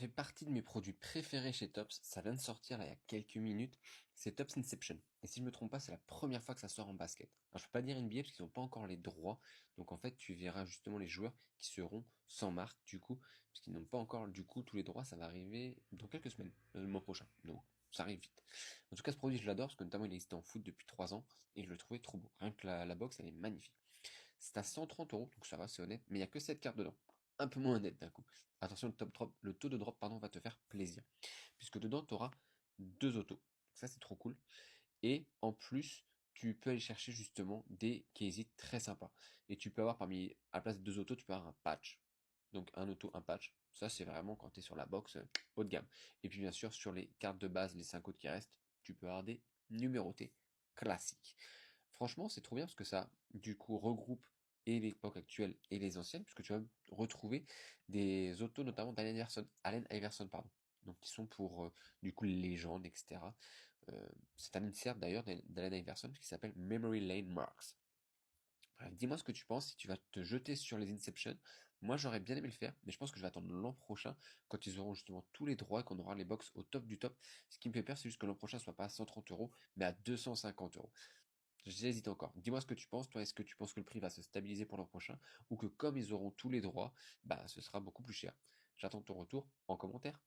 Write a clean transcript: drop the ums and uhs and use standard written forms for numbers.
fait partie de mes produits préférés chez Topps. Ça vient de sortir là il y a quelques minutes. C'est Topps Inception. Et si je me trompe pas, c'est la première fois que ça sort en basket. Alors je peux pas dire NBA parce qu'ils n'ont pas encore les droits. Donc en fait, tu verras justement les joueurs qui seront sans marque du coup, parce qu'ils n'ont pas encore du coup tous les droits. Ça va arriver dans quelques semaines, le mois prochain. Donc ça arrive vite. En tout cas, ce produit, je l'adore parce que notamment il existait en foot depuis 3 ans et je le trouvais trop beau. Rien que la box, elle est magnifique. C'est à 130 €, donc ça va, c'est honnête, mais il n'y a que 7 cartes dedans. Un peu moins honnête d'un coup. Attention, le taux de drop pardon, va te faire plaisir. Puisque dedans, tu auras 2 autos. Donc ça, c'est trop cool. Et en plus, tu peux aller chercher justement des KZ très sympas. Et tu peux avoir parmi, à la place de 2 autos, tu peux avoir un patch. Donc un auto, un patch. Ça, c'est vraiment quand tu es sur la box haut de gamme. Et puis bien sûr, sur les cartes de base, les 5 autres qui restent, tu peux avoir des numérotés classiques. Franchement, c'est trop bien parce que ça, du coup, regroupe et l'époque actuelle et les anciennes, puisque tu vas retrouver des autos, notamment Allen Iverson, pardon. Donc, qui sont pour, du coup, les légendes, etc. C'est un insert d'ailleurs d'Allen Iverson qui s'appelle Memory Lane Marks. Bref, dis-moi ce que tu penses si tu vas te jeter sur les Inception. Moi, j'aurais bien aimé le faire, mais je pense que je vais attendre l'an prochain quand ils auront justement tous les droits et qu'on aura les box au top du top. Ce qui me fait peur, c'est juste que l'an prochain soit pas à 130 €, mais à 250 €. J'hésite encore. Dis-moi ce que tu penses. Toi, est-ce que tu penses que le prix va se stabiliser pour l'an prochain ou que comme ils auront tous les droits, bah, ce sera beaucoup plus cher? J'attends ton retour en commentaire.